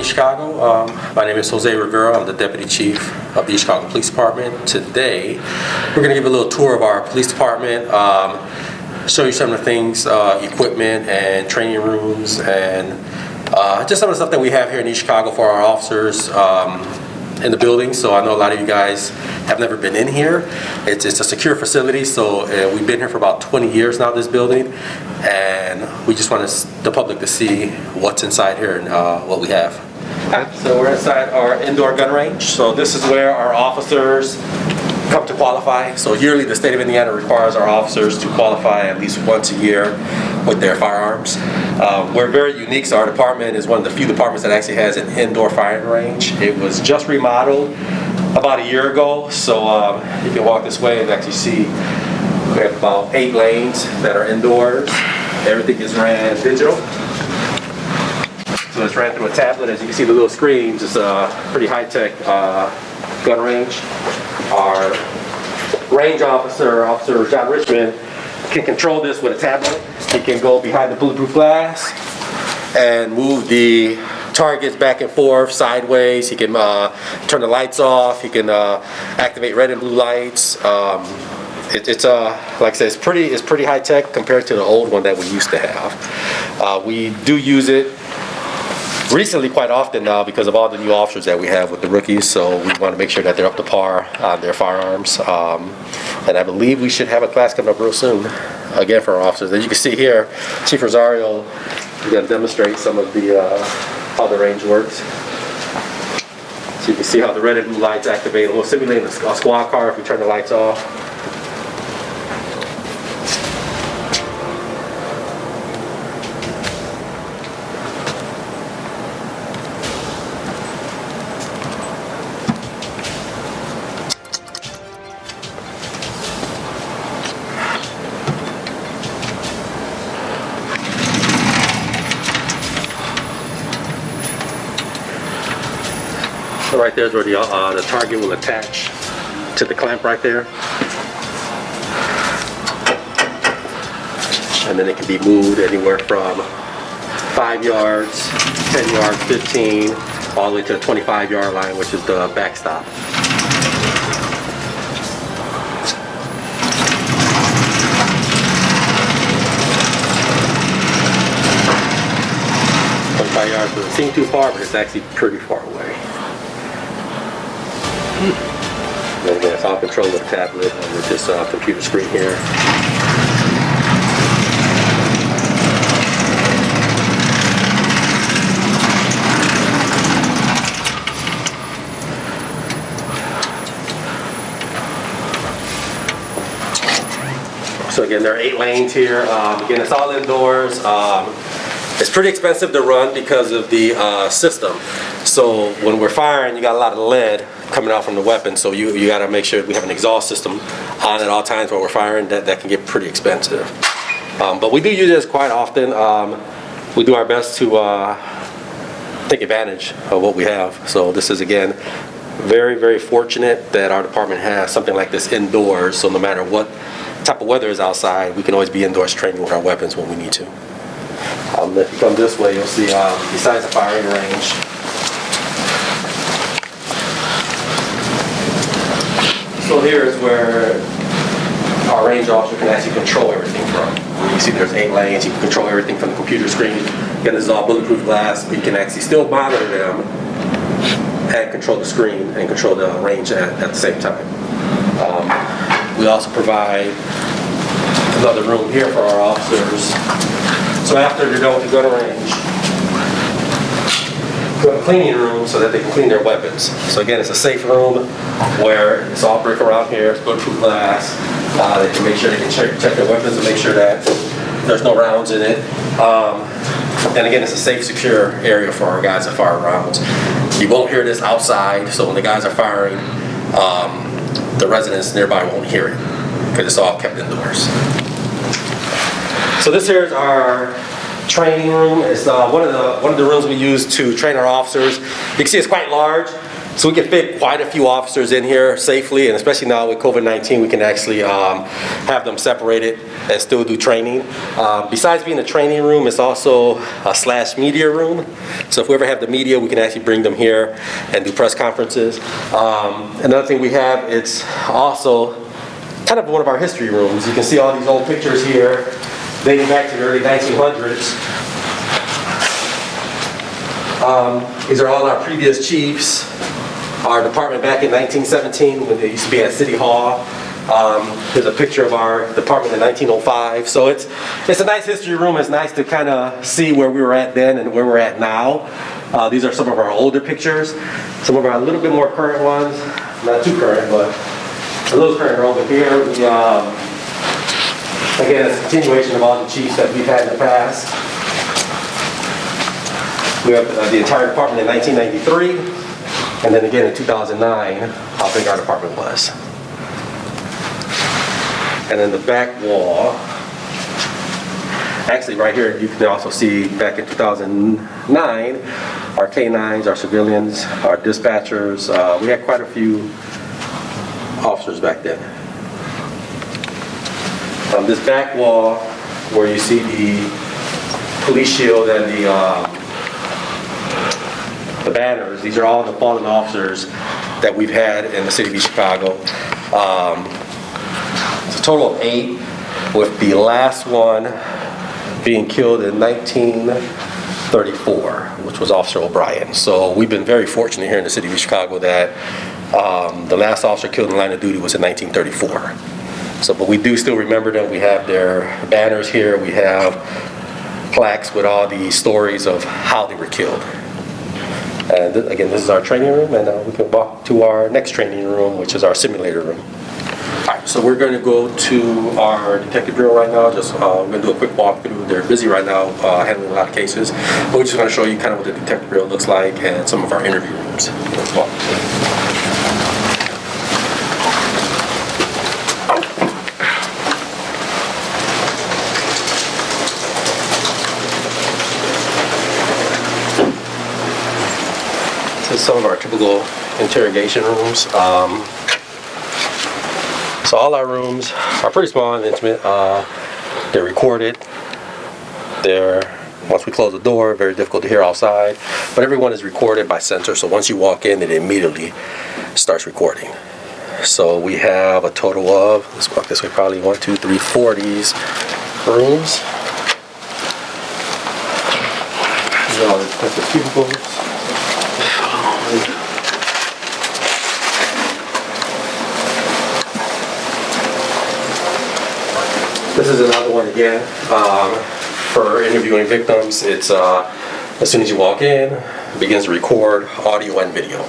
East Chicago. My name is Jose Rivera. I'm the Deputy Chief of the East Chicago Police Department. Today, we're going to give a little tour of our police department, show you some of the things, equipment and training rooms, and just some of the stuff that we have here in East Chicago for our officers in the building. So I know a lot of you guys have never been in here. It's a secure facility, so we've been here for about 20 years now, this building, and we just want the public to see what's inside here and what we have. So we're inside our indoor gun range. So this is where our officers come to qualify. So yearly, the state of Indiana requires our officers to qualify at least once a year with their firearms. We're very unique, so our department is one of the few departments that actually has an indoor firing range. It was just remodeled about a year ago, so you can walk this way and actually see we have about 8 lanes that are indoors. Everything is ran digital. So it's ran through a tablet. As you can see, the little screens. It's a pretty high-tech gun range. Our range officer, Officer John Richmond, can control this with a tablet. He can go behind the bulletproof glass and move the targets back and forth, sideways. He can turn the lights off. He can activate red and blue lights. It's like I said, it's pretty high tech compared to the old one that we used to have. We do use it recently quite often now because of all the new officers that we have with the rookies, so we want to make sure that they're up to par on their firearms. And I believe we should have a class coming up real soon, again, for our officers. As you can see here, Chief Rosario is going to demonstrate some of the how the range works. So you can see how the red and blue lights activate. We'll simulate a squad car if we turn the lights off. So right there is where the target will attach to the clamp right there. And then it can be moved anywhere from 5 yards, 10 yards, 15, all the way to the 25-yard line, which is the backstop. Yards doesn't seem too far, but it's actually pretty far away. And again, it's all controlled with a tablet and with this computer screen here. So again, there are 8 lanes here. Again, it's all indoors. It's pretty expensive to run because of the system. So when we're firing, you got a lot of lead coming out from the weapon. So you got to make sure we have an exhaust system on at all times when we're firing. That can get pretty expensive. But we do use this quite often. We do our best to take advantage of what we have. So this is, again, very, very fortunate that our department has something like this indoors. So no matter what type of weather is outside, we can always be indoors training with our weapons when we need to. If you come this way, you'll see besides the firing range, so here is where our range officer can actually control everything from. You see there's 8 lanes, you can control everything from the computer screen. Again, this is all bulletproof glass, but you can actually still monitor them and control the screen and control the range at the same time. We also provide another room here for our officers. So after they're done with the gun range, we have a cleaning room so that they can clean their weapons. So again, it's a safe room where it's all brick around here, it's bulletproof glass. They can make sure they can check their weapons and make sure that there's no rounds in it. And again, it's a safe, secure area for our guys that fire rounds. You won't hear this outside, so when the guys are firing, the residents nearby won't hear it because it's all kept indoors. So this here is our training room. It's one of the rooms we use to train our officers. You can see it's quite large, so we can fit quite a few officers in here safely, and especially now with COVID-19, we can actually have them separated. and still do training. Besides being a training room, it's also a / media room. So if we ever have the media, we can actually bring them here and do press conferences. Another thing we have, it's also kind of one of our history rooms. You can see all these old pictures here dating back to the early 1900s. These are all our previous chiefs. Our department back in 1917 when they used to be at City Hall. There's a picture of our department in 1905. So it's a nice history room. It's nice to kind of see where we were at then and where we're at now. These are some of our older pictures. Some of our a little bit more current ones. Not too current, but a little current are over here. Again, it's a continuation of all the chiefs that we've had in the past. We have the entire department in 1993. And then again in 2009, how big our department was. And then the back wall, actually right here, you can also see back in 2009, our K-9s, our civilians, our dispatchers. We had quite a few officers back then. This back wall, where you see the police shield and the banners, these are all the fallen officers that we've had in the city of Chicago. It's a total of 8, with the last one being killed in 1934, which was Officer O'Brien. So we've been very fortunate here in the city of Chicago that the last officer killed in the line of duty was in 1934. So, but we do still remember them. We have their banners here. We have plaques with all the stories of how they were killed. And again, this is our training room, and we can walk to our next training room, which is our simulator room. All right, so we're going to go to our detective bureau right now. Just we're going to do a quick walkthrough. They're busy right now handling a lot of cases, but we're just going to show you kind of what the detective bureau looks like and some of our interview rooms. Some of our typical interrogation rooms. So all our rooms are pretty small and intimate. They're recorded. Once we close the door, very difficult to hear outside. But everyone is recorded by sensor. So once you walk in, it immediately starts recording. So we have a total of, let's walk this way, probably 1, 2, 3, 4 of these rooms. These are all the detective cubicles. This is another one again for interviewing victims. It's as soon as you walk in, it begins to record audio and video.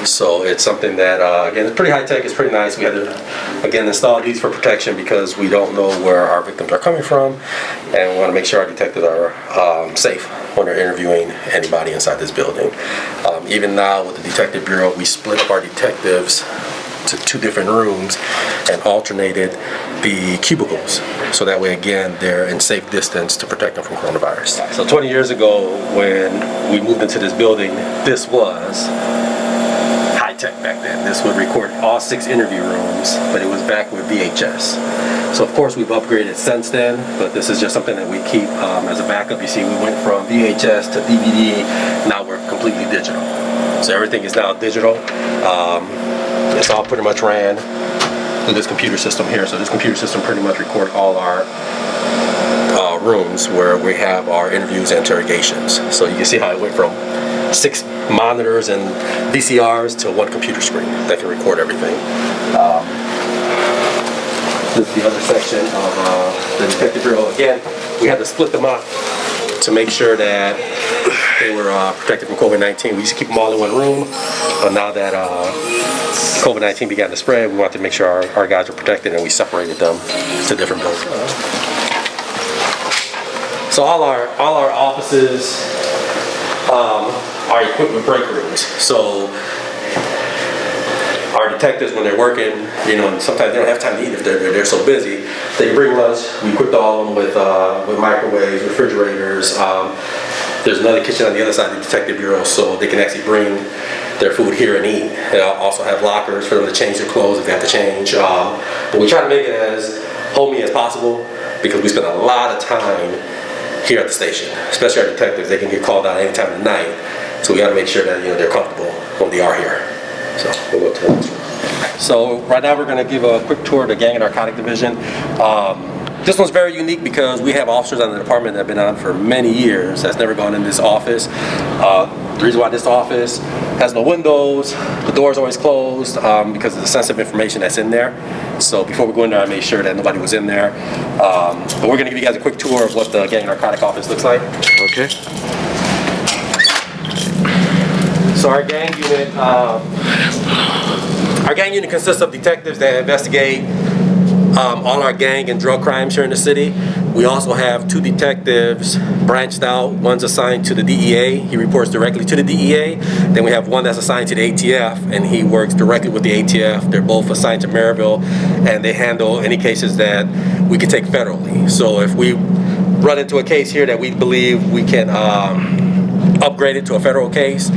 So it's something that again, it's pretty high tech. It's pretty nice. We had to again install these for protection because we don't know where our victims are coming from, and we want to make sure our detectives are safe when they're interviewing anybody inside this building. Even now with the detective bureau, we split up our detectives to 2 different rooms and alternated the cubicles, so that way again they're in safe distance to protect them from coronavirus. So 20 years ago when we moved into this building, this was high tech back then. This would record all 6 interview rooms, but it was back with VHS. So of course we've upgraded since then, but this is just something that we keep as a backup. You see, we went from VHS to DVD, now we're completely digital. So everything is now digital. It's all pretty much ran through this computer system here. So this computer system pretty much records all our rooms where we have our interviews and interrogations. So you can see how it went from 6 monitors and VCRs to 1 computer screen that can record everything. This is the other section of the detective bureau. Again, we had to split them up to make sure that they were protected from COVID-19. We used to keep them all in one room, but now that COVID-19 began to spread, we wanted to make sure our guys were protected, and we separated them to different buildings. So all our offices are equipped with break rooms. So our detectives, when they're working, you know, and sometimes they don't have time to eat if they're so busy, they bring lunch. We equipped all of them with microwaves, refrigerators. There's another kitchen on the other side of the detective bureau, so they can actually bring their food here and eat. They also have lockers for them to change their clothes if they have to change. But we try to make it as homey as possible, because we spend a lot of time here at the station, especially our detectives. They can get called out any time of the night, so we got to make sure that they're comfortable when they are here. So we'll go to the next one. So right now we're going to give a quick tour of the Gang and Narcotic Division. This one's very unique because we have officers on the department that have been on for many years that's never gone in this office. The reason why this office has no windows, the door's always closed, because of the sensitive information that's in there. So before we go in there, I made sure that nobody was in there. But we're going to give you guys a quick tour of what the Gang and Narcotic office looks like. Okay. So our gang unit consists of detectives that investigate all our gang and drug crimes here in the city. We also have 2 detectives branched out. One's assigned to the DEA. He reports directly to the DEA. Then we have one that's assigned to the ATF, and he works directly with the ATF. They're both assigned to Maryville, and they handle any cases that we can take federally. So if we run into a case here that we believe we can upgrade it to a federal case,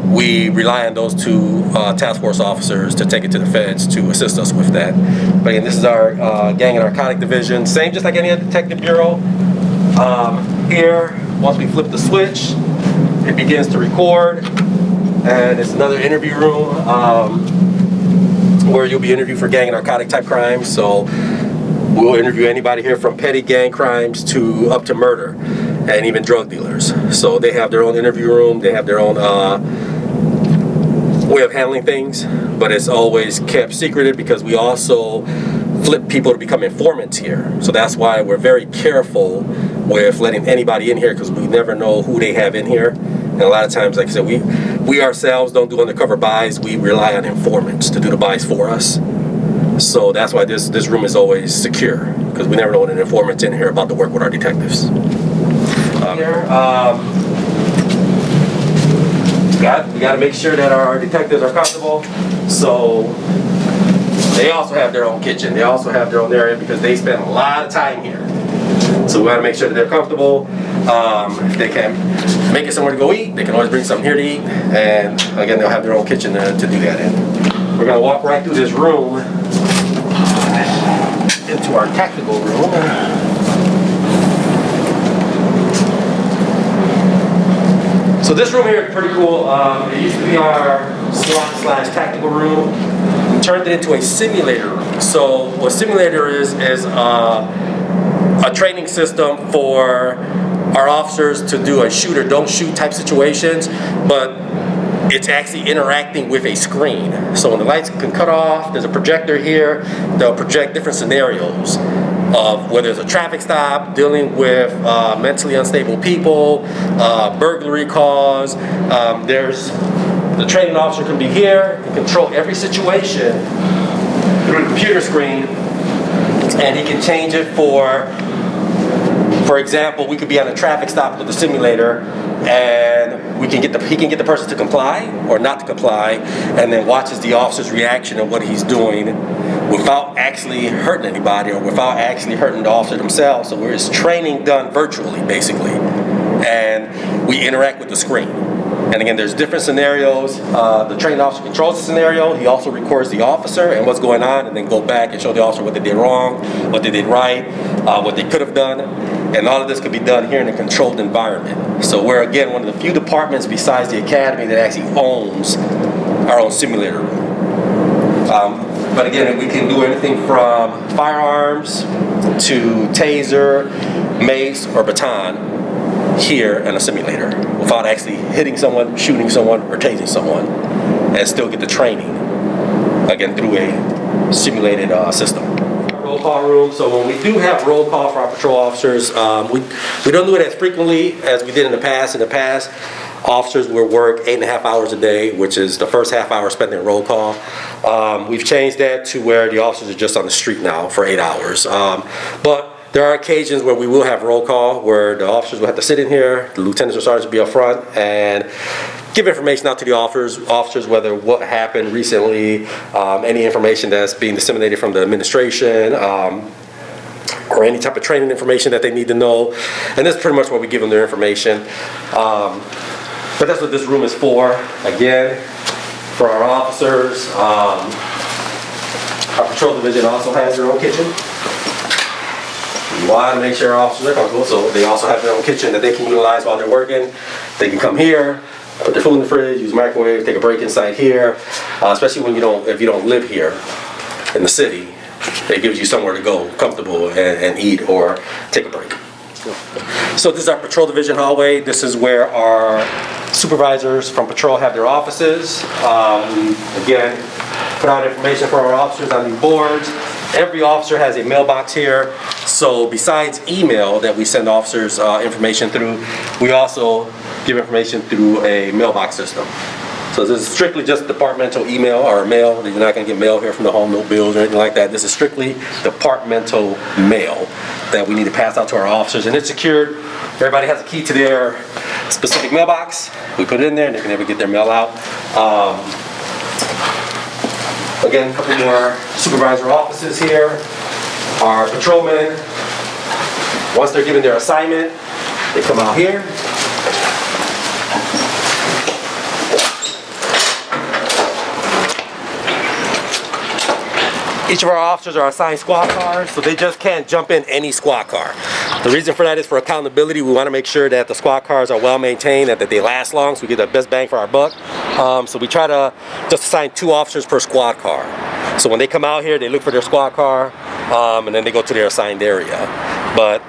we rely on those 2 task force officers to take it to the feds to assist us with that. But again, this is our Gang and Narcotic Division. Same just like any other detective bureau. Here, once we flip the switch, it begins to record. And it's another interview room where you'll be interviewed for gang and narcotic type crimes. So we'll interview anybody here from petty gang crimes to up to murder, and even drug dealers. So they have their own interview room. They have their own way of handling things, but it's always kept secreted because we also flip people to become informants here. So that's why we're very careful with letting anybody in here, because we never know who they have in here. And a lot of times, like I said, we ourselves don't do undercover buys. We rely on informants to do the buys for us. So that's why this room is always secure, because we never know when an informant's in here about to work with our detectives. We got to make sure that our detectives are comfortable. So they also have their own kitchen. They also have their own area because they spend a lot of time here. So we got to make sure that they're comfortable. If they can make it somewhere to go eat, they can always bring something here to eat. And again, they'll have their own kitchen to do that in. We're going to walk right through this room into our tactical room. So this room here is pretty cool. It used to be our SWAT/tactical room. We turned it into a simulator room. So what simulator is a training system for our officers to do a shoot or don't shoot type situations, but it's actually interacting with a screen. So when the lights can cut off, there's a projector here. They'll project different scenarios of whether it's a traffic stop, dealing with mentally unstable people, burglary calls. There's the training officer can be here and control every situation through the computer screen, and he can change it for example, we could be on a traffic stop with the simulator, and he can get the person to comply or not to comply, and then watches the officer's reaction of what he's doing without actually hurting anybody or without actually hurting the officer themselves. So it's training done virtually, basically, and we interact with the screen. And again, there's different scenarios. The trained officer controls the scenario. He also records the officer and what's going on, and then go back and show the officer what they did wrong, what they did right, what they could have done. And all of this could be done here in a controlled environment. So we're, again, one of the few departments besides the academy that actually owns our own simulator room. But again, we can do anything from firearms to taser, mace, or baton here in a simulator without actually hitting someone, shooting someone, or tasing someone, and still get the training, again, through a simulated system. Roll call room. So when we do have roll call for our patrol officers, we don't do it as frequently as we did in the past. In the past, officers will work 8.5 hours a day, which is the first half hour spent in roll call. We've changed that to where the officers are just on the street now for 8 hours. But there are occasions where we will have roll call, where the officers will have to sit in here, the lieutenants or sergeants will be up front, and give information out to the officers, whether what happened recently, any information that's being disseminated from the administration, or any type of training information that they need to know. And that's pretty much what we give them their information. But that's what this room is for. Again, for our officers. Our patrol division also has their own kitchen. We want to make sure our officers are comfortable, so they also have their own kitchen that they can utilize while they're working. They can come here, put their food in the fridge, use the microwave, take a break inside here. Especially when if you don't live here in the city, it gives you somewhere to go, comfortable, and eat or take a break. So this is our patrol division hallway. This is where our supervisors from patrol have their offices. Again, put out information for our officers on these boards. Every officer has a mailbox here. So besides email that we send officers information through, we also give information through a mailbox system. So this is strictly just departmental email or mail. You're not going to get mail here from the home, no bills or anything like that. This is strictly departmental mail that we need to pass out to our officers, and it's secured. Everybody has a key to their specific mailbox. We put it in there, and they can never get their mail out. Again, a couple more supervisor offices here. Our patrolmen, once they're given their assignment, they come out here. Each of our officers are assigned squad cars, so they just can't jump in any squad car. The reason for that is for accountability. We want to make sure that the squad cars are well maintained and that they last long, so we get the best bang for our buck. So we try to just assign 2 officers per squad car. So when they come out here, they look for their squad car, and then they go to their assigned area. But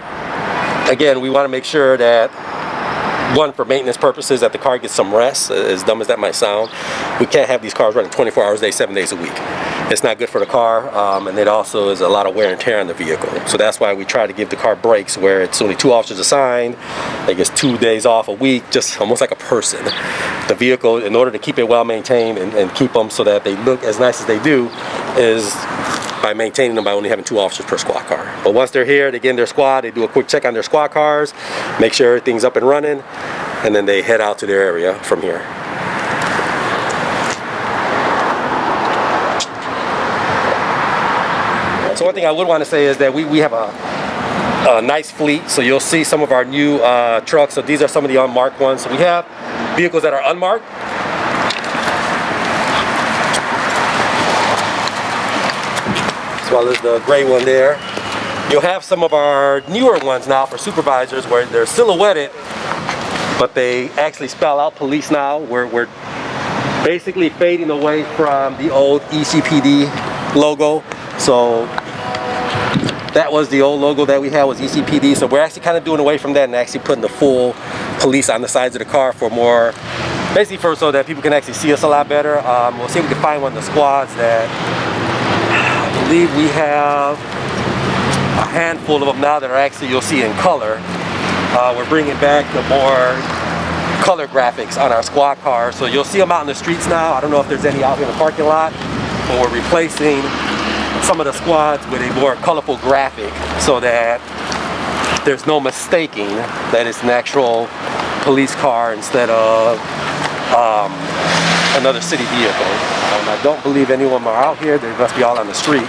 again, we want to make sure that, one, for maintenance purposes, that the car gets some rest, as dumb as that might sound. We can't have these cars running 24 hours a day, 7 days a week. It's not good for the car, and it also is a lot of wear and tear on the vehicle. So that's why we try to give the car breaks where it's only 2 officers assigned. They get 2 days off a week, just almost like a person. The vehicle, in order to keep it well maintained and keep them so that they look as nice as they do, is by maintaining them by only having 2 officers per squad car. But once they're here, they get in their squad, they do a quick check on their squad cars, make sure everything's up and running, and then they head out to their area from here. So one thing I would want to say is that we have a nice fleet. So you'll see some of our new trucks. So these are some of the unmarked ones. So we have vehicles that are unmarked. As well as the gray one there. You'll have some of our newer ones now for supervisors where they're silhouetted, but they actually spell out police now. We're basically fading away from the old ECPD logo. So that was the old logo that we had, was ECPD. So we're actually kind of doing away from that and actually putting the full police on the sides of the car for more, basically so that people can actually see us a lot better. We'll see if we can find one of the squads that, I believe we have a handful of them now that are actually, you'll see in color. We're bringing back the more color graphics on our squad cars. So you'll see them out in the streets now. I don't know if there's any out here in the parking lot, but we're replacing some of the squads with a more colorful graphic so that there's no mistaking that it's an actual police car instead of another city vehicle. I don't believe any of them are out here. They must be all on the street.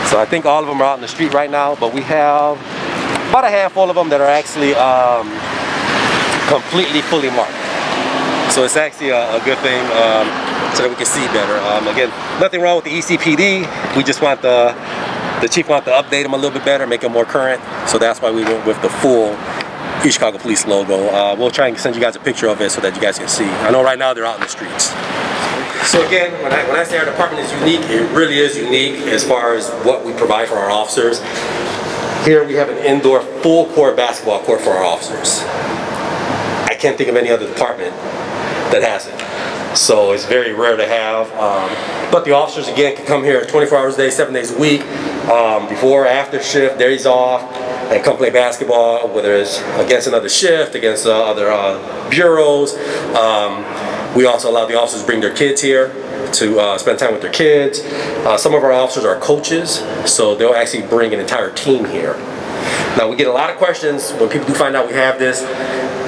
So I think all of them are out in the street right now, but we have about a handful of them that are actually completely fully marked. So it's actually a good thing so that we can see better. Again, nothing wrong with the ECPD. We just want the chief wants to update them a little bit better, make them more current. So that's why we went with the full East Chicago Police logo. We'll try and send you guys a picture of it so that you guys can see. I know right now they're out in the streets. So again, when I say our department is unique, it really is unique as far as what we provide for our officers. Here we have an indoor full court basketball court for our officers. I can't think of any other department that has it. So it's very rare to have. But the officers again can come here 24 hours a day, 7 days a week, before, after shift, days off, and come play basketball, whether it's against another shift, against other bureaus. We also allow the officers to bring their kids here to spend time with their kids. Some of our officers are coaches, so they'll actually bring an entire team here. Now we get a lot of questions when people do find out we have this.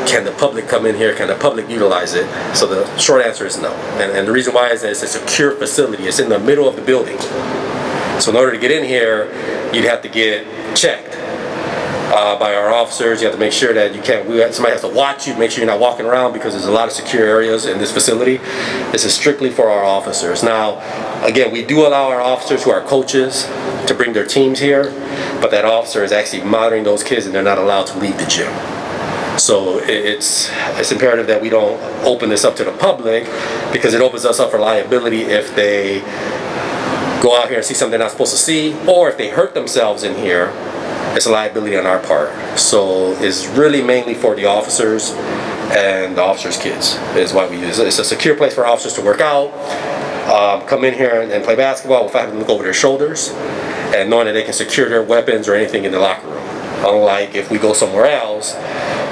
Can the public come in here? Can the public utilize it? So the short answer is no. And the reason why is that it's a secure facility. It's in the middle of the building. So in order to get in here, you'd have to get checked by our officers. You have to make sure that you can't, somebody has to watch you, make sure you're not walking around, because there's a lot of secure areas in this facility. This is strictly for our officers. Now, again, we do allow our officers who are coaches to bring their teams here. but that officer is actually monitoring those kids and they're not allowed to leave the gym. So it's imperative that we don't open this up to the public, because it opens us up for liability if they go out here and see something they're not supposed to see, or if they hurt themselves in here, it's a liability on our part. So it's really mainly for the officers and the officers' kids is why we use it. It's a secure place for officers to work out, come in here and play basketball without having to look over their shoulders, and knowing that they can secure their weapons or anything in the locker room. Unlike if we go somewhere else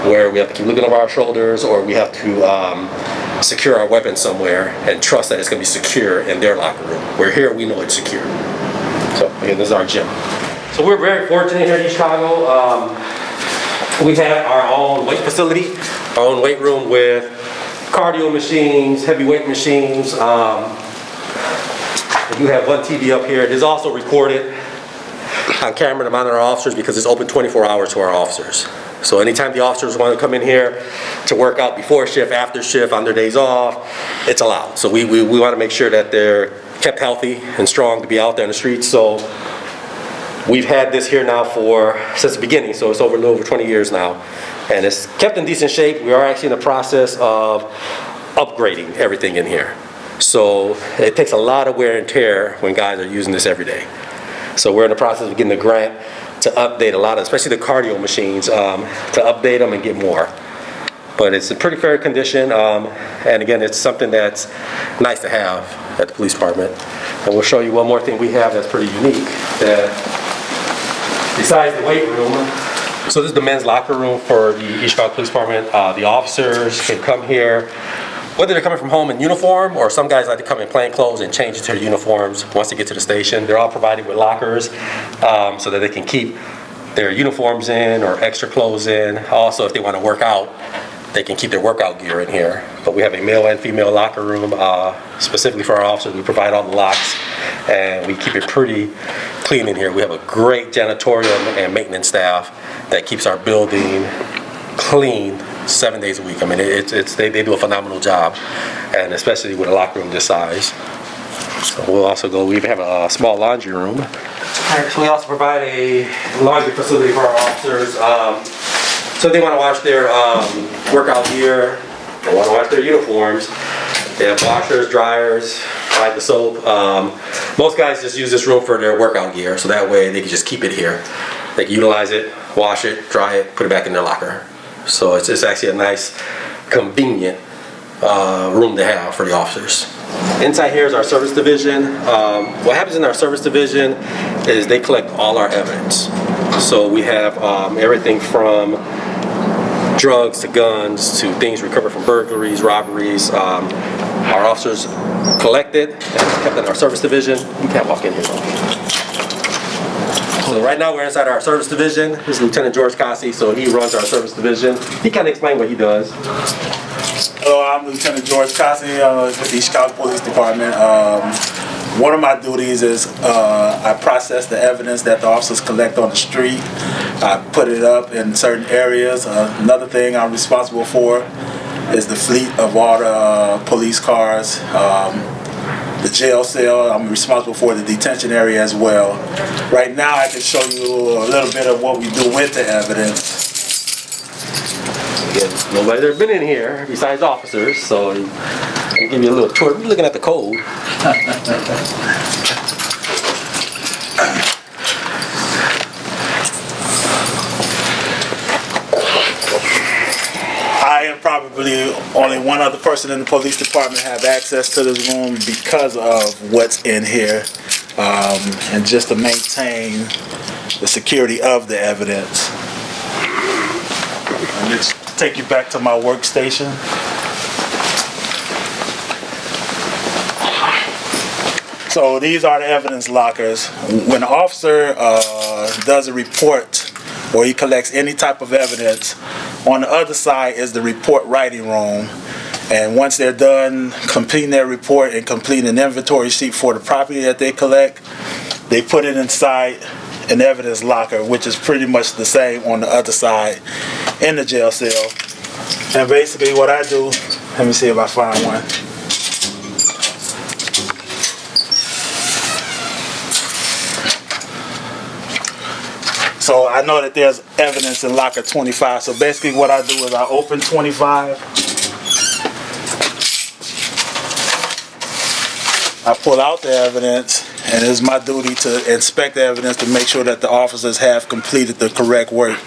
where we have to keep looking over our shoulders, or we have to secure our weapons somewhere and trust that it's going to be secure in their locker room. Where here we know it's secure. So again, this is our gym. So we're very fortunate here in Chicago. We have our own weight facility, our own weight room with cardio machines, heavyweight machines. You have one TV up here. It is also recorded on camera to monitor our officers, because it's open 24 hours to our officers. So anytime the officers want to come in here to work out before shift, after shift, on their days off, it's allowed. So we want to make sure that they're kept healthy and strong to be out there in the streets. So we've had this here now since the beginning, so it's over 20 years now. And it's kept in decent shape. We are actually in the process of upgrading everything in here. So it takes a lot of wear and tear when guys are using this every day. So we're in the process of getting a grant to update a lot of, especially the cardio machines, to update them and get more. But it's in pretty fair condition, and again, it's something that's nice to have at the police department. And we'll show you one more thing we have that's pretty unique, that besides the weight room. So this is the men's locker room for the East Chicago Police Department. The officers can come here, whether they're coming from home in uniform, or some guys like to come in plain clothes and change into their uniforms once they get to the station. They're all provided with lockers so that they can keep their uniforms in or extra clothes in. Also, if they want to work out, they can keep their workout gear in here. But we have a male and female locker room specifically for our officers. We provide all the locks, and we keep it pretty clean in here. We have a great janitorial and maintenance staff that keeps our building clean 7 days a week. I mean, they do a phenomenal job, and especially with a locker room this size. So we'll also we even have a small laundry room. So we also provide a laundry facility for our officers. So if they want to wash their workout gear, they want to wash their uniforms, they have washers, dryers, provide the soap. Most guys just use this room for their workout gear, so that way they can just keep it here. They can utilize it, wash it, dry it, put it back in their locker. So it's actually a nice, convenient room to have for the officers. Inside here is our service division. What happens in our service division is they collect all our evidence. So we have everything from drugs to guns to things recovered from burglaries, robberies. Our officers collect it and it's kept in our service division. You can't walk in here. So right now we're inside our service division. This is Lieutenant George Cossey, so he runs our service division. He kind of explained what he does. Hello, I'm Lieutenant George Cossey with the Chicago Police Department. One of my duties is I process the evidence that the officers collect on the street. I put it up in certain areas. Another thing I'm responsible for is the fleet of all the police cars. The jail cell, I'm responsible for the detention area as well. Right now I can show you a little bit of what we do with the evidence. Again, nobody's ever been in here besides officers, so I'll give you a little tour. We're looking at the code. I am probably only one other person in the police department have access to this room because of what's in here, and just to maintain the security of the evidence. Let's take you back to my workstation. So these are the evidence lockers. When an officer does a report or he collects any type of evidence, on the other side is the report writing room. And once they're done completing their report and completing an inventory sheet for the property that they collect, they put it inside an evidence locker, which is pretty much the same on the other side in the jail cell. And basically what I do, let me see if I find one. know that there's evidence in locker 25. So basically what I do is I open 25. I pull out the evidence, and it's my duty to inspect the evidence to make sure that the officers have completed the correct work.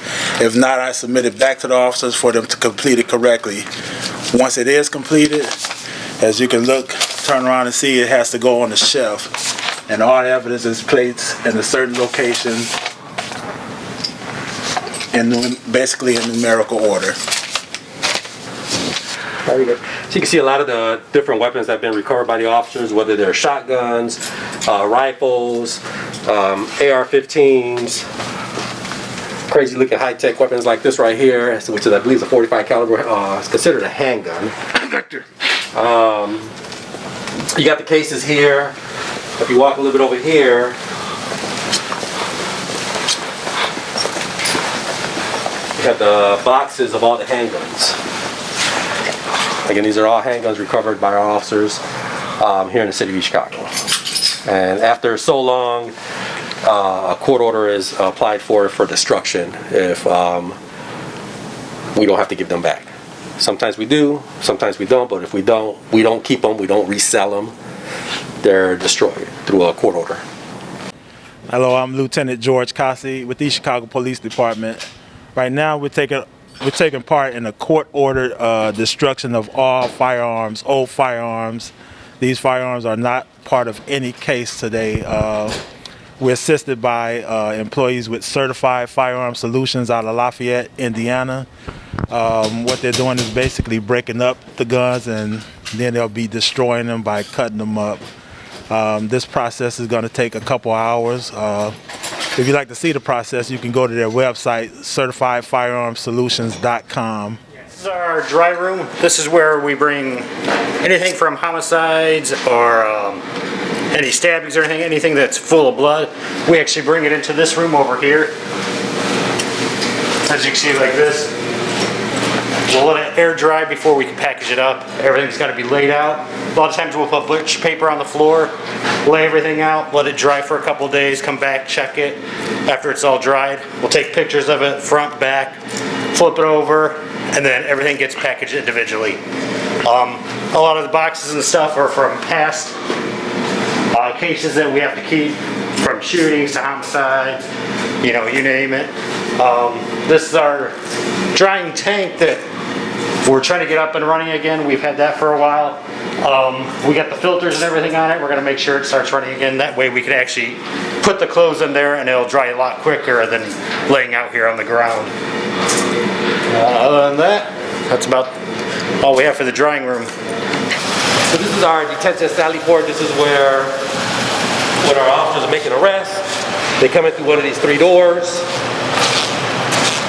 If not, I submit it back to the officers for them to complete it correctly. Once it is completed, as you can look, turn around and see, it has to go on the shelf. And all the evidence is placed in a certain location in basically in numerical order. Very good. So you can see a lot of the different weapons that have been recovered by the officers, whether they're shotguns, rifles, AR-15s, crazy looking high-tech weapons like this right here, which is I believe is a 45 caliber. It's considered a handgun. You got the cases here. If you walk a little bit over here, you have the boxes of all the handguns. Again, these are all handguns recovered by our officers here in the city of Chicago. And after so long, a court order is applied for destruction if we don't have to give them back. Sometimes we do, sometimes we don't, but if we don't keep them, we don't resell them. They're destroyed through a court order. Hello, I'm Lieutenant George Cossey with the Chicago Police Department. Right now, we're taking part in a court-ordered destruction of all firearms, old firearms. These firearms are not part of any case today. We're assisted by employees with Certified Firearm Solutions out of Lafayette, Indiana. What they're doing is basically breaking up the guns, and then they'll be destroying them by cutting them up. This process is going to take a couple hours. If you'd like to see the process, you can go to their website, certifiedfirearmsolutions.com. This is our dry room. This is where we bring anything from homicides or any stabbings or anything that's full of blood. We actually bring it into this room over here. As you can see, like this. We'll let it air dry before we can package it up. Everything's got to be laid out. A lot of times we'll put bleach paper on the floor, lay everything out, let it dry for a couple of days, come back, check it. After it's all dried, we'll take pictures of it, front, back, flip it over, and then everything gets packaged individually. A lot of the boxes and stuff are from past cases that we have to keep, from shootings to homicides, you know, you name it. This is our drying tank that we're trying to get up and running again. We've had that for a while. We got the filters and everything on it. We're going to make sure it starts running again. That way we can actually put the clothes in there and it'll dry a lot quicker than laying out here on the ground. Other than that, that's about all we have for the drying room. So this is our detention sally port. This is where when our officers are making arrests, they come in through one of these 3 doors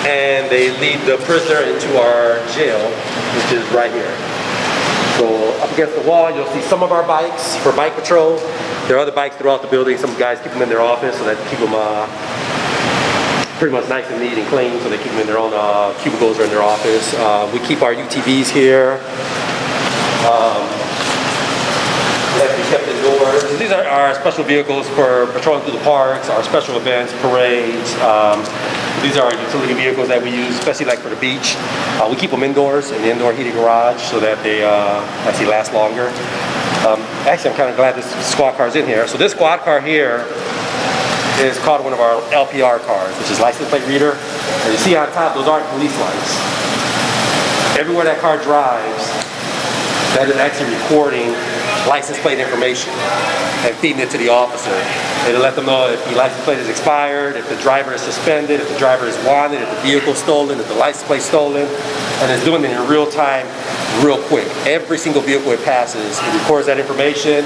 and they lead the prisoner into our jail, which is right here. So up against the wall, you'll see some of our bikes for bike patrol. There are other bikes throughout the building. Some guys keep them in their office so that keep them pretty much nice and neat and clean, so they keep them in their own cubicles or in their office. We keep our UTVs here. They have to be kept indoors. These are our special vehicles for patrolling through the parks, our special events, parades. These are our utility vehicles that we use, especially like for the beach. We keep them indoors in the indoor heated garage so that they actually last longer. Actually, I'm kind of glad this squad car is in here. So this squad car here is called one of our LPR cars, which is license plate reader. And you see on top, those aren't police lights. Everywhere that car drives, that is actually recording license plate information and feeding it to the officer. It'll let them know if the license plate is expired, if the driver is suspended, if the driver is wanted, if the vehicle is stolen, if the license plate is stolen, and it's doing it in real time, real quick. Every single vehicle it passes, it records that information.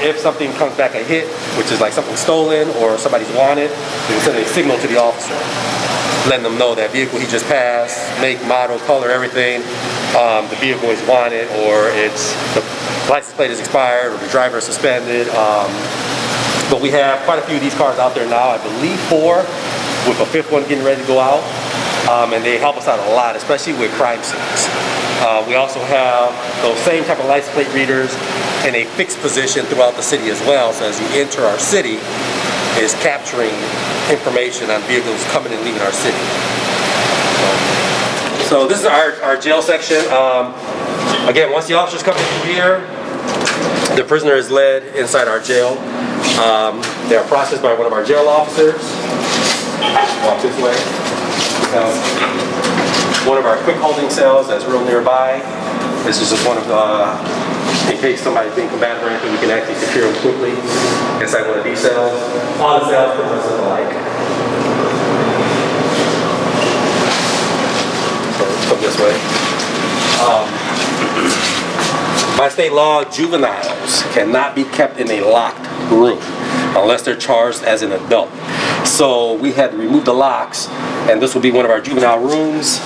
If something comes back a hit, which is like something stolen or somebody's wanted, it will send a signal to the officer, letting them know that vehicle he just passed, make, model, color, everything. The vehicle is wanted, or it's the license plate is expired, or the driver is suspended. But we have quite a few of these cars out there now, I believe 4, with a 5th one getting ready to go out. And they help us out a lot, especially with crime scenes. We also have those same type of license plate readers in a fixed position throughout the city as well. So as you enter our city, is capturing information on vehicles coming and leaving our city. So this is our jail section. Again, once the officers come in through here, the prisoner is led inside our jail. They are processed by one of our jail officers. Walk this way. One of our quick holding cells that's real nearby. This is just one of the, in case somebody's being combative or anything, we can actually secure them quickly inside one of these cells. All the cells pretty much look alike. So let's come this way. By state law, juveniles cannot be kept in a locked room unless they're charged as an adult. So we had to remove the locks, and this will be one of our juvenile rooms.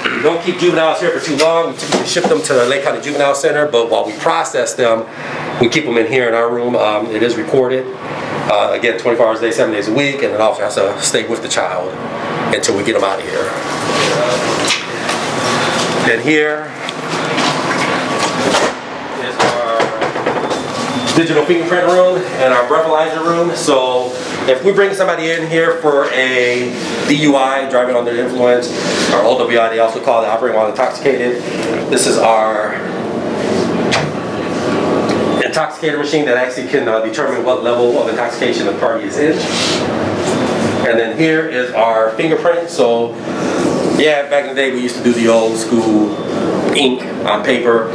We don't keep juveniles here for too long. We typically ship them to the Lake County Juvenile Center, but while we process them, we keep them in here in our room. It is recorded. Again, 24 hours a day, 7 days a week, and an officer has to stay with the child until we get them out of here. Then here is our digital fingerprint room and our breathalyzer room. So if we bring somebody in here for a DUI, driving under the influence, or OWI, they also call it operating while intoxicated. This is our intoxicator machine that actually can determine what level of intoxication the party is in. And then here is our fingerprint. So yeah, back in the day we used to do the old school ink on paper.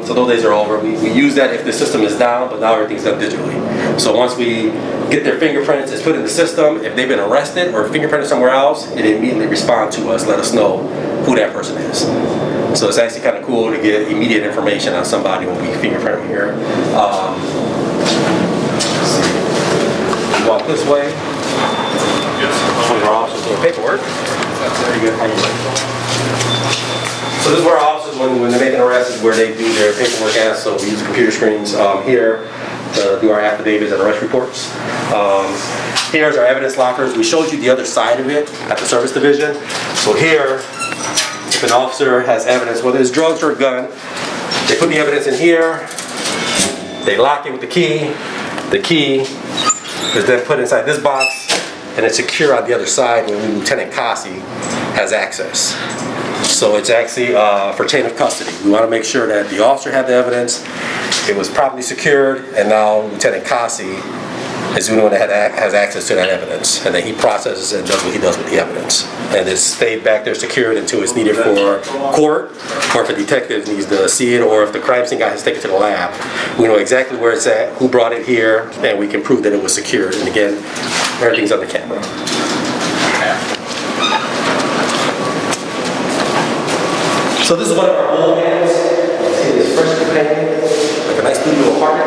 So those days are over. We use that if the system is down, but now everything's done digitally. So once we get their fingerprints, it's put in the system. If they've been arrested or fingerprinted somewhere else, it immediately responds to us, let us know who that person is. So it's actually kind of cool to get immediate information on somebody when we fingerprint them here. Let's see. Walk this way. One of our officers doing paperwork. Very good. So this is where our officers, when they make an arrest, is where they do their paperwork at. So we use computer screens here to do our affidavits and arrest reports. Here's our evidence lockers. We showed you the other side of it at the service division. So here, if an officer has evidence, whether it's drugs or a gun, they put the evidence in here, they lock it with the key. The key is then put inside this box, and it's secure on the other side when Lieutenant Kasi has access. So it's actually for chain of custody. We want to make sure that the officer had the evidence, it was properly secured, and now Lieutenant Kasi is the one that has access to that evidence. And then he processes it and does what he does with the evidence. And it's stayed back there secured until it's needed for court, or if a detective needs to see it, or if the crime scene guy has taken it to the lab. We know exactly where it's at, who brought it here, and we can prove that it was secured. And again, everything's on the camera. So this is one of our old hands. You see this fresh companion, like a nice studio apartment.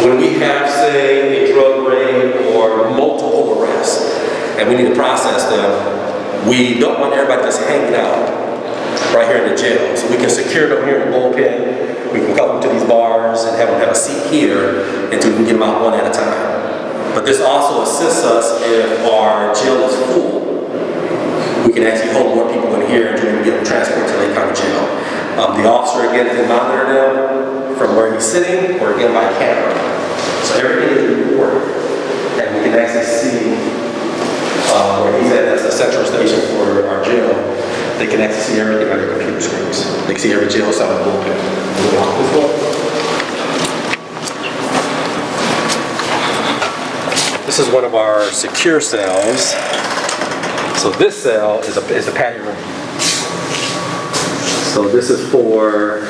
When we have, say, a drug raid or multiple arrests, and we need to process them, we don't want everybody just hanging out right here in the jail. So we can secure them here in the bullpen. We can couple them to these bars and have them have a seat here until we can get them out one at a time. But this also assists us if our jail is full. We can actually hold more people in here until we can get them transported to Lake County Jail. The officer, again, can monitor them from where he's sitting or again by camera. So everything is recorded. And we can actually see where he's at. That's the central station for our jail. They can actually see everything on their computer screens. They can see every jail cell in the bullpen. This is one of our secure cells. So this cell is a patio room. So this is for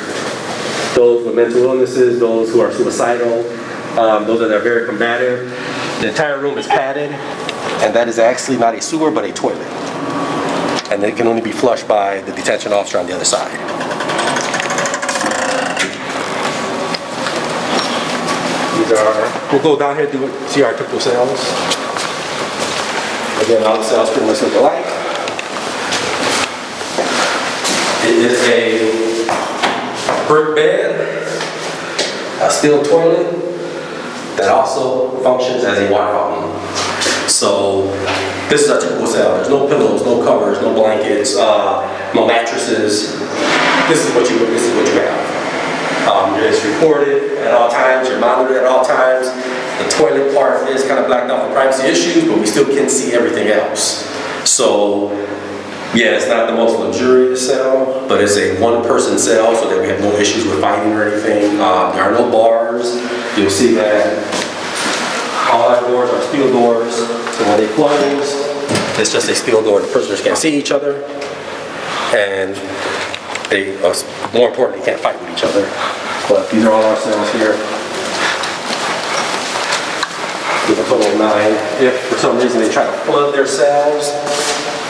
those with mental illnesses, those who are suicidal, those that are very combative. The entire room is padded, and that is actually not a sewer, but a toilet. And it can only be flushed by the detention officer on the other side. We'll go down here and see our typical cells. Again, all the cells pretty much look alike. It is a brick bed, a steel toilet that also functions as a water fountain. So this is our typical cell. There's no pillows, no covers, no blankets, no mattresses. This is what you have. It's recorded at all times, you're monitored at all times. The toilet part is kind of blacked out for privacy issues, but we still can see everything else. So, yeah, it's not the most luxurious cell, but it's a one-person cell so that we have no issues with fighting or anything. There are no bars. You'll see that all our doors are steel doors, so when they close, it's just a steel door. The prisoners can't see each other, and they, more importantly, can't fight with each other. But these are all our cells here. We have a total of 9. If for some reason they try to flood their cells,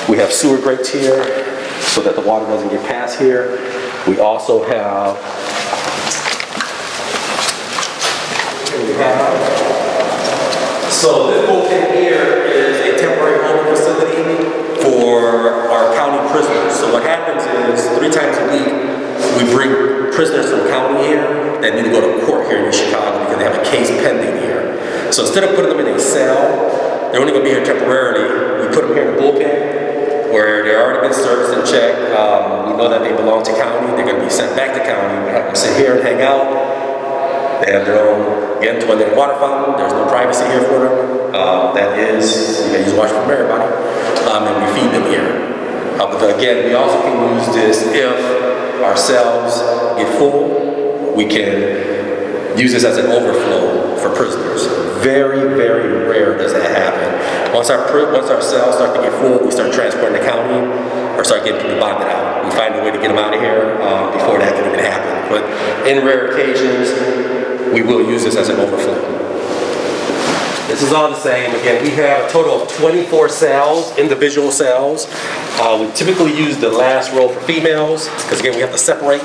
we have sewer grates here so that the water doesn't get past here. We also have, so this bullpen here is a temporary holding facility for our county prisoners. So what happens is 3 times a week we bring prisoners from county here that need to go to court here in Chicago because they have a case pending here. So instead of putting them in a cell, they're only going to be here temporarily. We put them here in the bullpen where they've already been serviced and checked. We know that they belong to county. They're going to be sent back to county. We have them sit here and hang out. They have their own, again, toilet and water fountain. There's no privacy here for them. That is, you can use wash from everybody. And we feed them here. But again, we also can use this if our cells get full. We can use this as an overflow for prisoners. Very, very rare does that happen. Once our cells start to get full, we start transporting to county or start getting people bonded out. We find a way to get them out of here before that can even happen. But in rare occasions, we will use this as an overflow. This is all the same. Again, we have a total of 24 cells, individual cells. We typically use the last row for females because again, we have to separate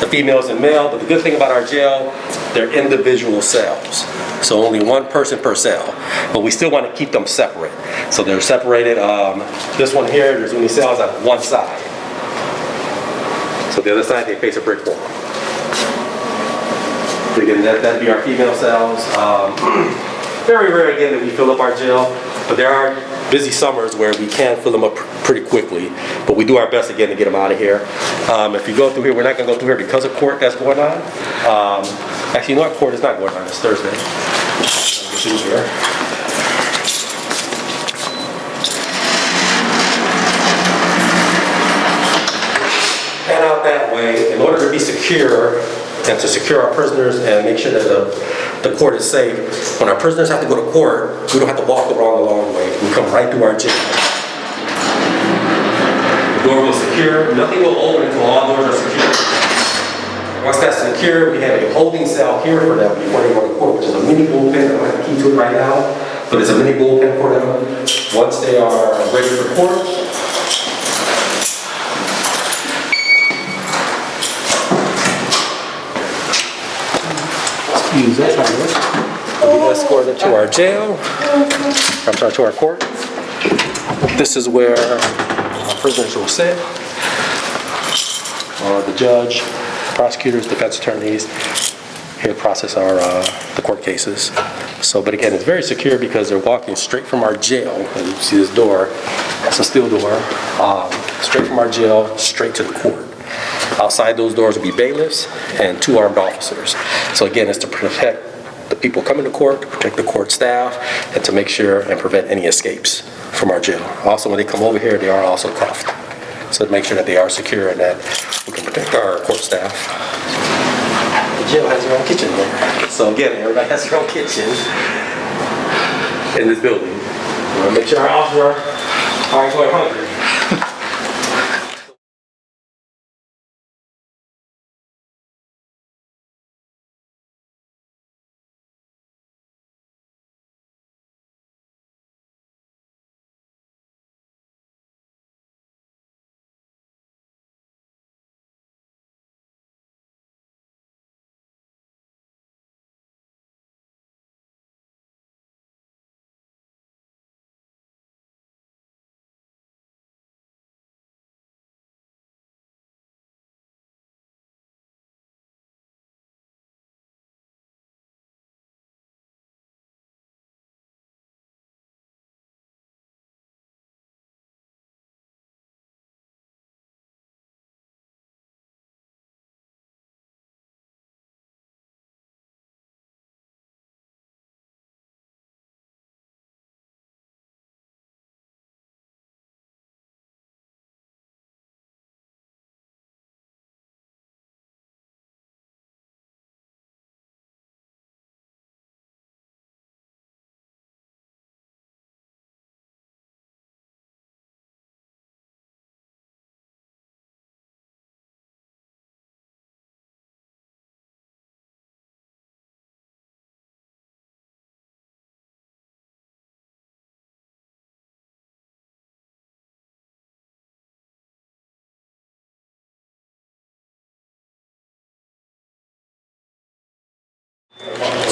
the females and male. But the good thing about our jail, they're individual cells. So only one person per cell. But we still want to keep them separate. So they're separated. This one here, there's only cells on one side. So the other side, they face a brick wall. Again, that'd be our female cells. Very rare again that we fill up our jail, but there are busy summers where we can fill them up pretty quickly, but we do our best again to get them out of here. If you go through here, we're not going to go through here because of court that's going on. Actually, you know what, court is not going on, it's Thursday. Get through here. Pan out that way. In order to be secure and to secure our prisoners and make sure that the court is safe, when our prisoners have to go to court, we don't have to walk the long way. We come right through our jail. The door will secure. Nothing will open until all doors are secure. Once that's secure, we have a holding cell here for them before they go to court, which is a mini bullpen. I don't have the key to it right now, but it's a mini bullpen for them. Once they are ready for court, use this right here. We'll be escorted to our jail, I'm sorry, to our court. This is where our prisoners will sit. The judge, prosecutors, defense attorneys here process the court cases. So, but again, it's very secure because they're walking straight from our jail. And you see this door, it's a steel door, straight from our jail, straight to the court. Outside those doors will be bailiffs and 2 armed officers. So again, it's to protect the people coming to court, to protect the court staff, and to make sure and prevent any escapes from our jail. Also, when they come over here, they are also cuffed. So to make sure that they are secure and that we can protect our court staff. The jail has their own kitchen there. So again, everybody has their own kitchen in this building. We want to make sure our officers aren't going hungry.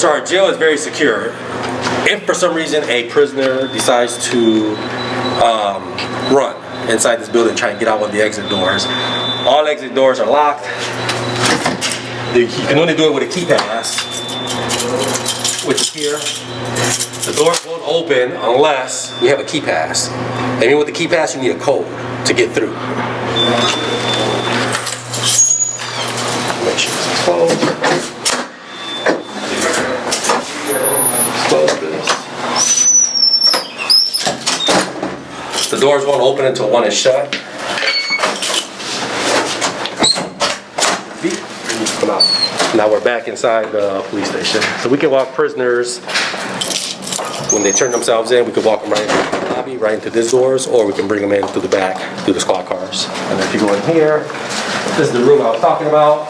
So our jail is very secure. If for some reason a prisoner decides to run inside this building, try and get out one of the exit doors, all exit doors are locked. You can only do it with a key pass, which is here. The doors won't open unless we have a key pass. I mean, with the key pass, you need a code to get through. Make sure this is closed. Close this. The doors won't open until one is shut. Come out. Now we're back inside the police station. So we can walk prisoners, when they turn themselves in, we can walk them right into the lobby, right into these doors, or we can bring them in through the back, through the squad cars. And then if you go in here, this is the room I was talking about.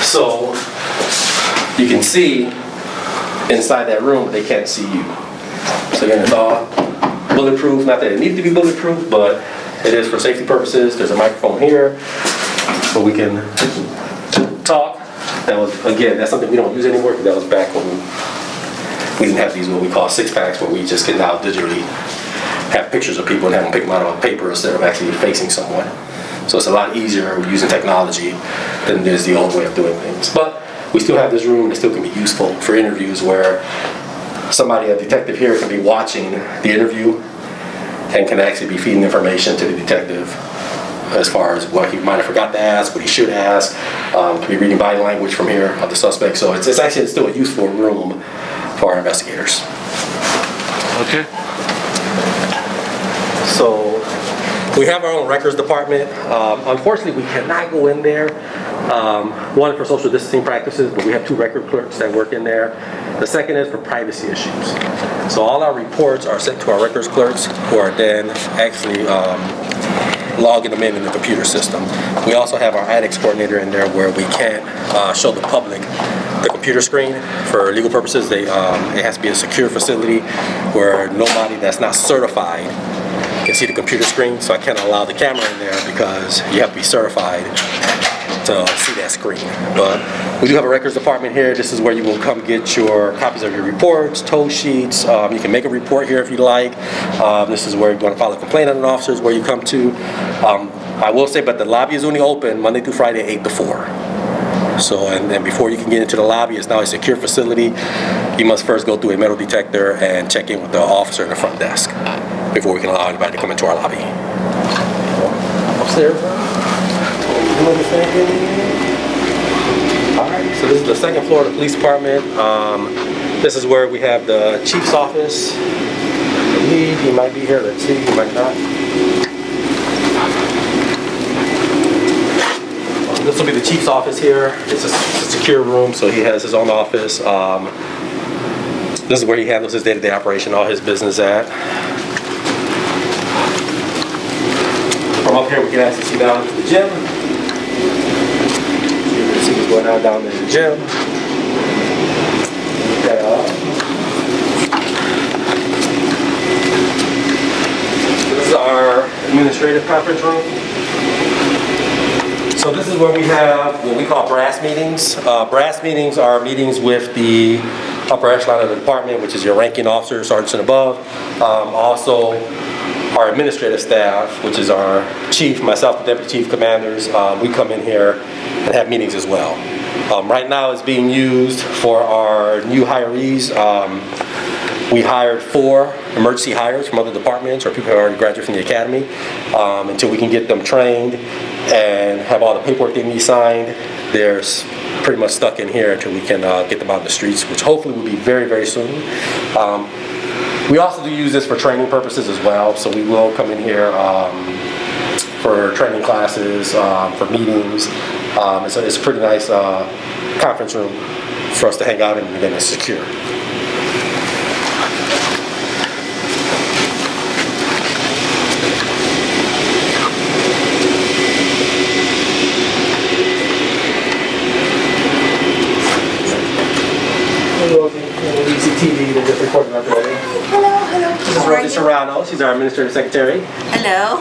So you can see inside that room, but they can't see you. So again, it's all bulletproof. Not that it needs to be bulletproof, but it is for safety purposes. There's a microphone here, so we can talk. That was, again, that's something we don't use anymore, because that was back when we didn't have these what we call 6-packs, where we just can now digitally have pictures of people and have them pick them out on paper instead of actually facing someone. So it's a lot easier using technology than it is the old way of doing things. But we still have this room that still can be useful for interviews, where somebody, a detective here, can be watching the interview and can actually be feeding information to the detective as far as what he might have forgot to ask, what he should ask, can be reading body language from here of the suspect. So it's actually still a useful room for our investigators. Okay. So we have our own records department. Unfortunately, we cannot go in there. One, for social distancing practices, but we have 2 record clerks that work in there. The second is for privacy issues. So all our reports are sent to our records clerks, who are then actually logging them in the computer system. We also have our addicts coordinator in there, where we can't show the public the computer screen for legal purposes. It has to be a secure facility where nobody that's not certified can see the computer screen. So I can't allow the camera in there, because you have to be certified to see that screen. But we do have a records department here. This is where you will come get your copies of your reports, tow sheets. You can make a report here if you like. This is where you're going to file a complaint on an officer, is where you come to. I will say, but the lobby is only open Monday through Friday, 8 to 4. So, and then before you can get into the lobby, it's now a secure facility. You must first go through a metal detector and check in with the officer in the front desk before we can allow anybody to come into our lobby. Upstairs. Alright, so this is the second floor of the police department. This is where we have the chief's office. I believe he might be here. Let's see, he might not. This will be the chief's office here. It's a secure room, so he has his own office. This is where he handles his day-to-day operation, all his business at. From up here, we can actually see down to the gym. You can see what's going on down in the gym. This is our administrative conference room. So this is where we have what we call brass meetings. Brass meetings are meetings with the upper echelon of the department, which is your ranking officer, sergeants and above. Also, our administrative staff, which is our chief, myself, the deputy chief commanders. We come in here and have meetings as well. Right now it's being used for our new hirees. We hired 4 emergency hires from other departments, or people who have already graduated from the academy, until we can get them trained and have all the paperwork they need signed. They're pretty much stuck in here until we can get them out in the streets, which hopefully will be very, very soon. We also do use this for training purposes as well, so we will come in here for training classes, for meetings. It's a pretty nice conference room for us to hang out in, and again, it's secure. TV, they're just recording our building. Hello. This is Rosie Serrano. She's our administrative secretary. Hello.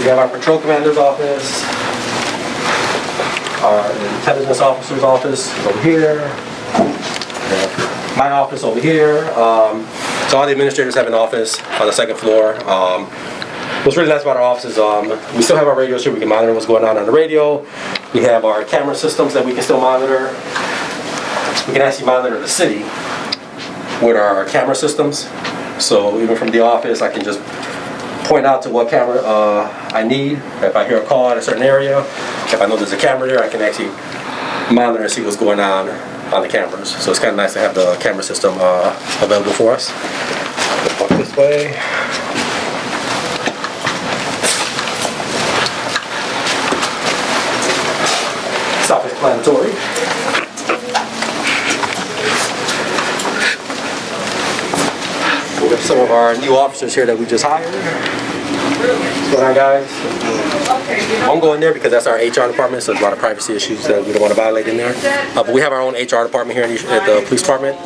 We have our patrol commander's office. our intelligence officer's office is over here. My office over here. So all the administrators have an office on the second floor. What's really nice about our office is we still have our radios here. We can monitor what's going on the radio. We have our camera systems that we can still monitor. We can actually monitor the city with our camera systems. So even from the office, I can just point out to what camera I need. If I hear a call in a certain area, if I know there's a camera there, I can actually monitor and see what's going on the cameras. So it's kind of nice to have the camera system available for us. Walk this way. Self-explanatory. We have some of our new officers here that we just hired. What's going on, guys? I won't go in there because that's our HR department, so there's a lot of privacy issues that we don't want to violate in there. But we have our own HR department here at the police department.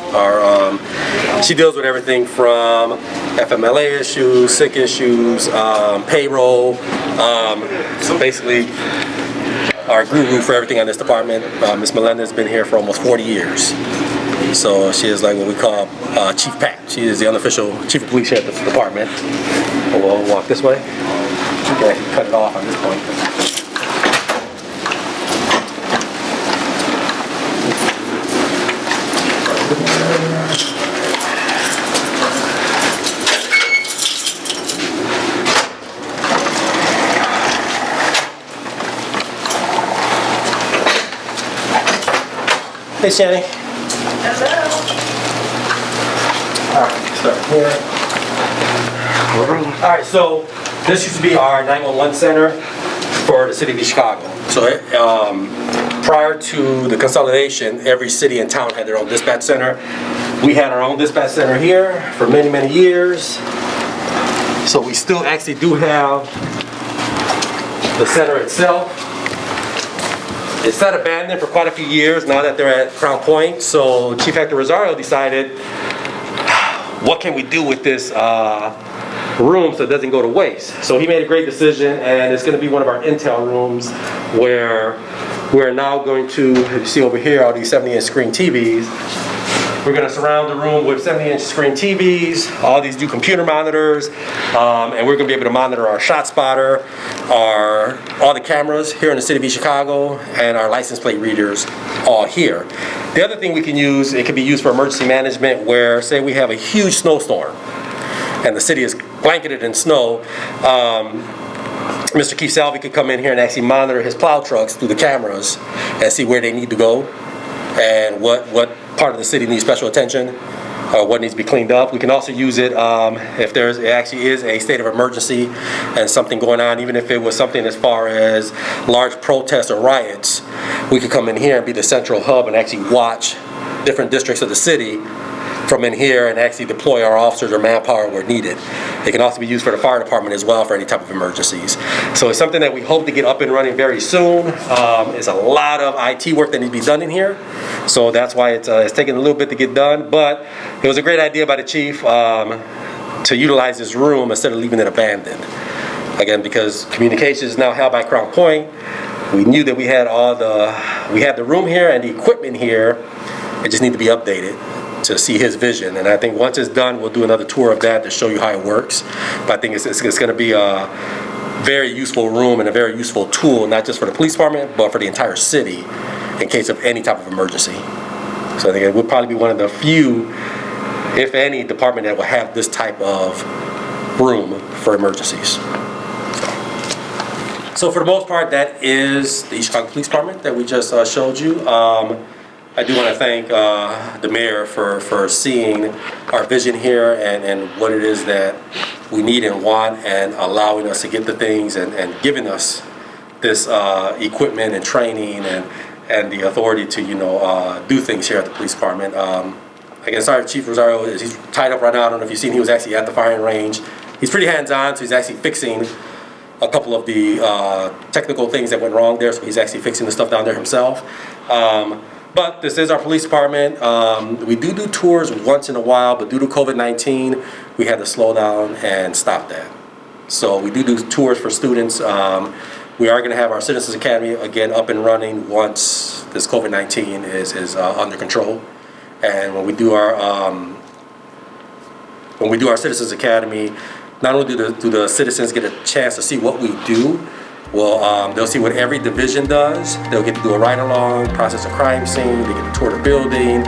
She deals with everything from FMLA issues, sick issues, payroll. So basically, our guru for everything on this department. Ms. Melinda has been here for almost 40 years. So she is like what we call Chief Pat. She is the unofficial chief of police here at this department. We'll walk this way. We can actually cut it off on this point. Hey, Shanny. Hello. All right, start here. All right, so this used to be our 911 center for the city of Chicago. So prior to the consolidation, every city and town had their own dispatch center. We had our own dispatch center here for many, many years. So we still actually do have the center itself. It's not abandoned for quite a few years now that they're at Crown Point. So Chief Hector Rosario decided, what can we do with this room so it doesn't go to waste? So he made a great decision, and it's going to be one of our intel rooms where we're now going to, as you see over here, all these 70-inch screen TVs. We're going to surround the room with 70-inch screen TVs, all these new computer monitors, and we're going to be able to monitor our shot spotter, all the cameras here in the city of Chicago, and our license plate readers all here. The other thing we can use, it can be used for emergency management where, say we have a huge snowstorm and the city is blanketed in snow. Mr. Keith Salvey could come in here and actually monitor his plow trucks through the cameras and see where they need to go and what part of the city needs special attention, or what needs to be cleaned up. We can also use it if it actually is a state of emergency and something going on, even if it was something as far as large protests or riots. We could come in here and be the central hub and actually watch different districts of the city from in here and actually deploy our officers or manpower where needed. It can also be used for the fire department as well for any type of emergencies. So it's something that we hope to get up and running very soon. It's a lot of IT work that needs to be done in here. So that's why it's taking a little bit to get done, but it was a great idea by the chief to utilize this room instead of leaving it abandoned. Again, because communication is now held by Crown Point. We knew that we had the room here and the equipment here. It just needed to be updated to see his vision, and I think once it's done, we'll do another tour of that to show you how it works. But I think it's going to be a very useful room and a very useful tool, not just for the police department, but for the entire city in case of any type of emergency. So I think it would probably be one of the few, if any, department that will have this type of room for emergencies. So for the most part, that is the East Chicago Police Department that we just showed you. I do want to thank the mayor for seeing our vision here and what it is that we need and want, and allowing us to get the things and giving us this equipment and training and the authority to do things here at the police department. Again, sorry, Chief Rosario, he's tied up right now. I don't know if you've seen, he was actually at the firing range. He's pretty hands-on, so he's actually fixing a couple of the technical things that went wrong there, so he's actually fixing the stuff down there himself. But this is our police department. We do tours once in a while, but due to COVID-19, we had to slow down and stop that. So we do tours for students. We are going to have our Citizens Academy again up and running once this COVID-19 is under control. And when we do our Citizens Academy, not only do the citizens get a chance to see what we do, well, they'll see what every division does. They'll get to do a ride-along, process a crime scene, they get to tour the building,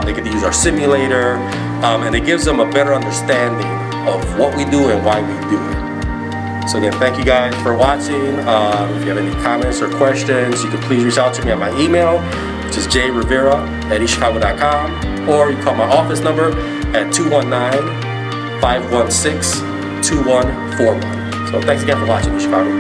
they get to use our simulator, and it gives them a better understanding of what we do and why we do it. So again, thank you guys for watching. If you have any comments or questions, you can please reach out to me on my email, which is jrivera@eastchicago.com, or you can call my office number at 219-516-2141. So thanks again for watching, East Chicago.